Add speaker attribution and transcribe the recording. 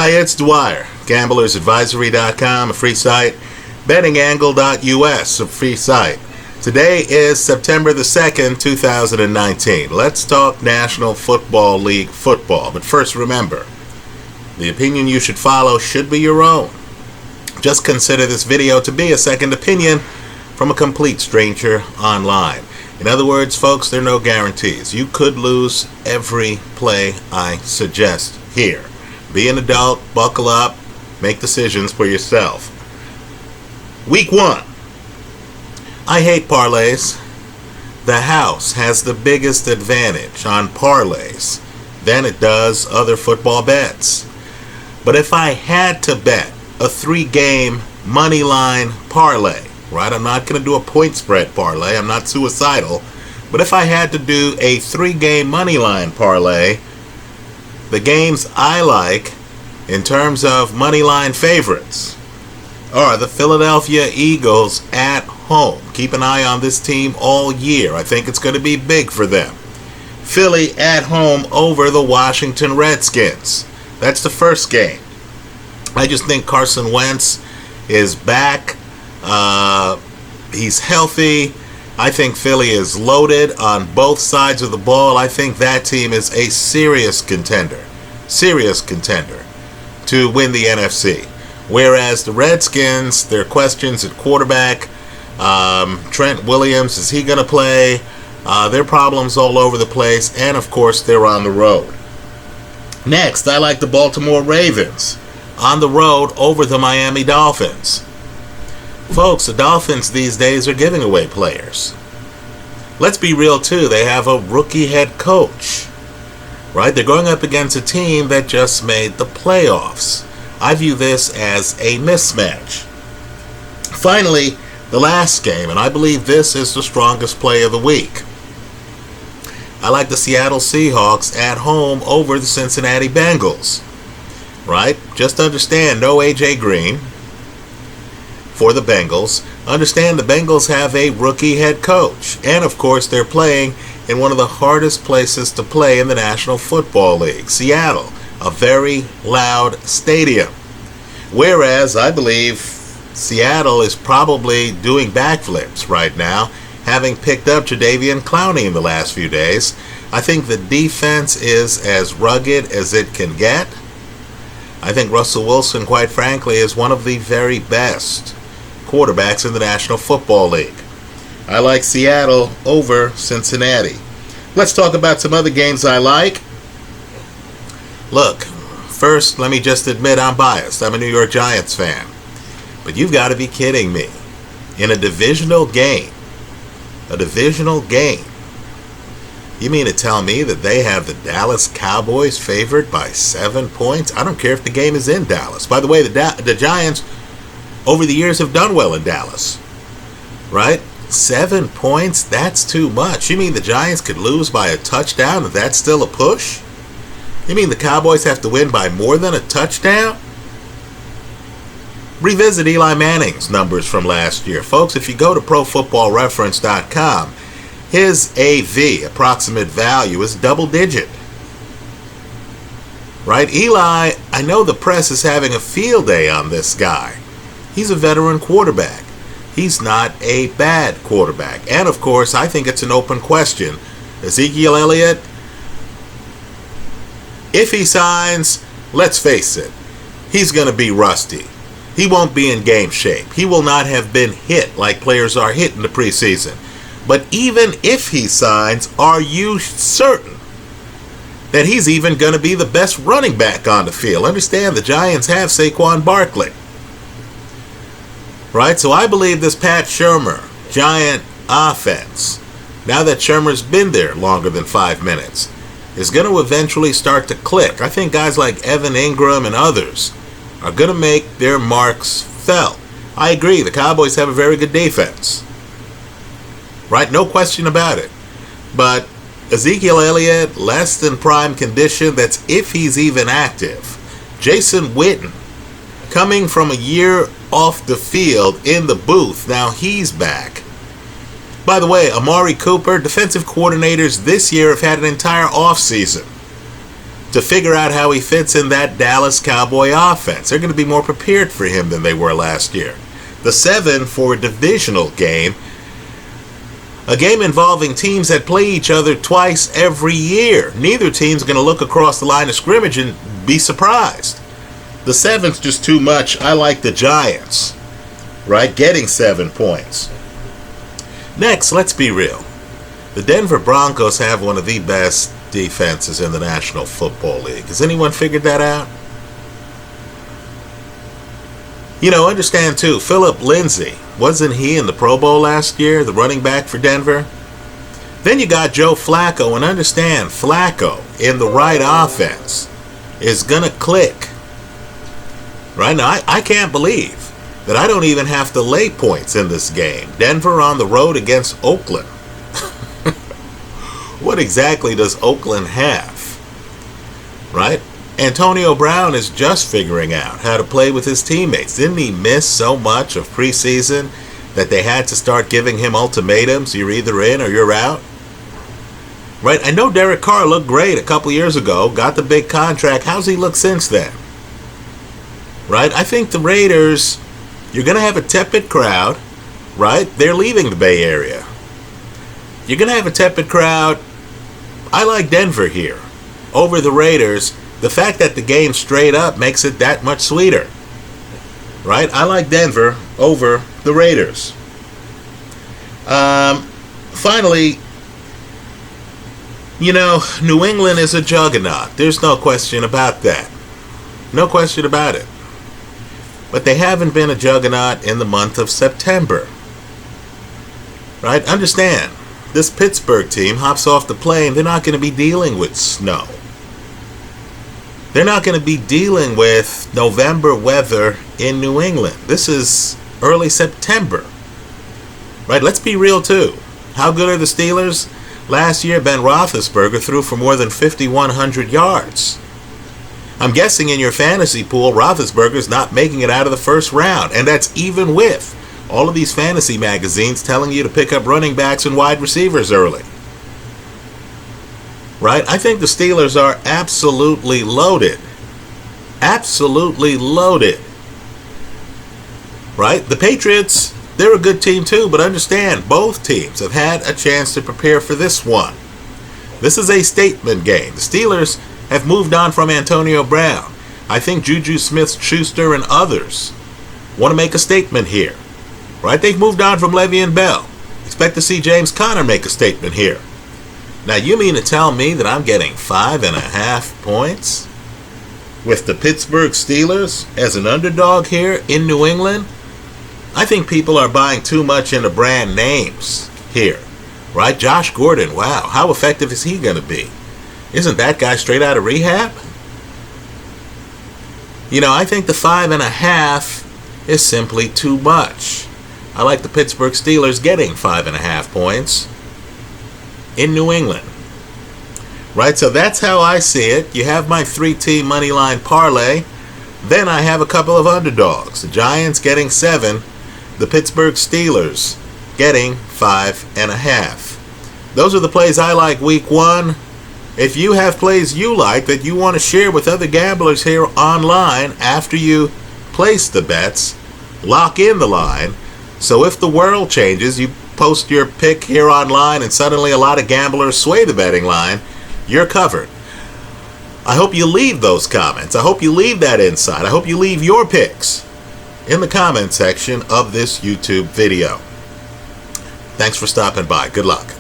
Speaker 1: Hi, it's Dwyer. GamblersAdvisory.com, a free site. BettingAngle.us, a free site. Today is September the 2nd, 2019. Let's talk National Football League football. But first, remember, the opinion you should follow should be your own. Just consider this video to be a second opinion from a complete stranger online. In other words, folks, there are no guarantees. You could lose every play I suggest here. Be an adult, buckle up, make decisions for yourself. Week 1. I hate parlays. The house has the biggest advantage on parlays than it does other football bets. But if I had to bet a 3-game money line parlay, right? I'm not going to do a point spread parlay. I'm not suicidal. But if I had to do a 3-game money line parlay, the games I like in terms of money line favorites are the Philadelphia Eagles at home. Keep an eye on this team all year. I think it's going to be big for them. Philly at home over the Washington Redskins. That's the first game. I just think Carson Wentz is back. He's healthy. I think Philly is loaded on both sides of the ball. I think that team is a serious contender to win the NFC. Whereas the Redskins, there are questions at quarterback. Trent Williams, is he going to play? There are problems all over the place. And, of course, they're on the road. Next, I like the Baltimore Ravens on the road over the Miami Dolphins. Folks, the Dolphins these days are giving away players. Let's be real, too. They have a rookie head coach, right? They're going up against a team that just made the playoffs. I view this as a mismatch. Finally, the last game, and I believe this is the strongest play of the week. I like the Seattle Seahawks at home over the Cincinnati Bengals, right? Just understand, no A.J. Green for the Bengals. Understand the Bengals have a rookie head coach. And, of course, they're playing in one of the hardest places to play in the National Football League, Seattle, a very loud stadium. Whereas I believe Seattle is probably doing backflips right now, having picked up Jadeveon Clowney in the last few days. I think the defense is as rugged as it can get. I think Russell Wilson, quite frankly, is one of the very best quarterbacks in the National Football League. I like Seattle over Cincinnati. Let's talk about some other games I like. Look, first, let me just admit I'm biased. I'm a New York Giants fan. But you've got to be kidding me. In a divisional game, you mean to tell me that they have the Dallas Cowboys favored by 7 points? I don't care if the game is in Dallas. By the way, the Giants over the years have done well in Dallas, right? 7 points, that's too much. You mean the Giants could lose by a touchdown and that's still a push? You mean the Cowboys have to win by more than a touchdown? Revisit Eli Manning's numbers from last year. Folks, if you go to ProFootballReference.com, his AV, approximate value, is double digit. Right? Eli, I know the press is having a field day on this guy. He's a veteran quarterback. He's not a bad quarterback. And, of course, I think it's an open question. Ezekiel Elliott, if he signs, let's face it, he's going to be rusty. He won't be in game shape. He will not have been hit like players are hit in the preseason. But even if he signs, are you certain that he's even going to be the best running back on the field? Understand, the Giants have Saquon Barkley. Right? So I believe this Pat Shurmur Giant offense, now that Shurmur's been there longer than 5 minutes, is going to eventually start to click. I think guys like Evan Ingram and others are going to make their marks felt. I agree, the Cowboys have a very good defense. Right? No question about it. But Ezekiel Elliott, less than prime condition, that's if he's even active. Jason Witten, coming from a year off the field in the booth, now he's back. By the way, Amari Cooper, defensive coordinators this year have had an entire offseason to figure out how he fits in that Dallas Cowboy offense. They're going to be more prepared for him than they were last year. The 7 for a divisional game. A game involving teams that play each other twice every year. Neither team's going to look across the line of scrimmage and be surprised. The 7's just too much. I like the Giants, right? Getting 7 points. Next, let's be real. The Denver Broncos have one of the best defenses in the National Football League. Has anyone figured that out? You know, understand too, Philip Lindsay, wasn't he in the Pro Bowl last year, the running back for Denver? Then you got Joe Flacco, and understand, Flacco in the right offense is going to click. Right now, I can't believe that I don't even have to lay points in this game. Denver on the road against Oakland. What exactly does Oakland have? Right? Antonio Brown is just figuring out how to play with his teammates. Didn't he miss so much of preseason that they had to start giving him ultimatums? You're either in or you're out. Right? I know Derek Carr looked great a couple years ago, got the big contract. How's he look since then? Right? I think the Raiders, you're going to have a tepid crowd, right? They're leaving the Bay Area. You're going to have a tepid crowd. I like Denver here over the Raiders. The fact that the game's straight up makes it that much sweeter. Right? I like Denver over the Raiders. Finally, you know, New England is a juggernaut. There's no question about that. No question about it. But they haven't been a juggernaut in the month of September. Right? Understand, this Pittsburgh team hops off the plane. They're not going to be dealing with snow. They're not going to be dealing with November weather in New England. This is early September. Right? Let's be real too. How good are the Steelers? Last year, Ben Roethlisberger threw for more than 5,100 yards. I'm guessing in your fantasy pool, Roethlisberger's not making it out of the first round. And that's even with all of these fantasy magazines telling you to pick up running backs and wide receivers early. Right? I think the Steelers are absolutely loaded. Absolutely loaded. Right? The Patriots, they're a good team too, but understand, both teams have had a chance to prepare for this one. This is a statement game. The Steelers have moved on from Antonio Brown. I think Juju Smith-Schuster and others want to make a statement here. Right? They've moved on from Le'Veon Bell. Expect to see James Conner make a statement here. Now, you mean to tell me that I'm getting 5.5 points with the Pittsburgh Steelers as an underdog here in New England? I think people are buying too much into brand names here. Right? Josh Gordon, wow, how effective is he going to be? Isn't that guy straight out of rehab? You know, I think the 5.5 is simply too much. I like the Pittsburgh Steelers getting 5.5 points in New England. Right, so that's how I see it. You have my 3-team money line parlay. Then I have a couple of underdogs. The Giants getting 7. The Pittsburgh Steelers getting 5.5. Those are the plays I like week 1. If you have plays you like that you want to share with other gamblers here online after you place the bets, lock in the line. So if the world changes, you post your pick here online and suddenly a lot of gamblers sway the betting line, you're covered. I hope you leave those comments. I hope you leave that insight. I hope you leave your picks in the comment section of this YouTube video. Thanks for stopping by. Good luck.